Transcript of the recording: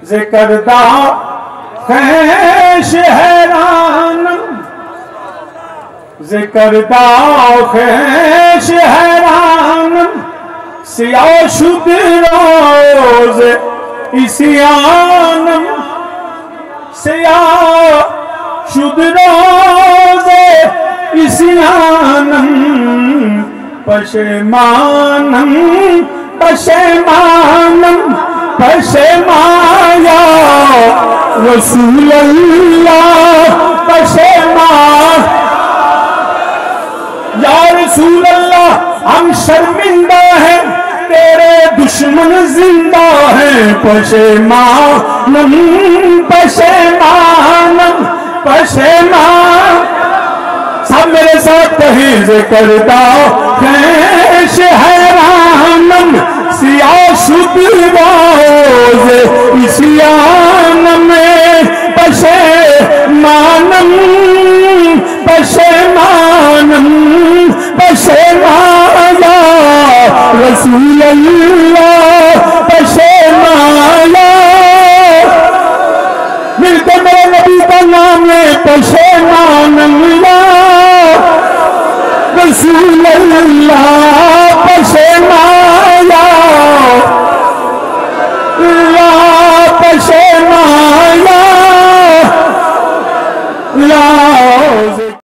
ذکردہ خیش حیرانم ذکردہ خیش حیرانم سیاہ شد روز اسیانم سیاہ شد روز اسیانم پشیمانم پشیمانم پشیمایا رسول اللہ پشیمان یا رسول اللہ ہم شرمندہ ہیں تیرے دشمن زندہ ہیں پشیمانم پشیمانم پشیمان سب میرے ساتھ کہیں ذکردہ خیش حیرانم سیاہ شد روز اسیانم پشیمانم پشیمانم پشیمایا رسول اللہ پشیمایا مل کے میرے نبی کا نام ہے پشیمانم رسول اللہ پشیمایا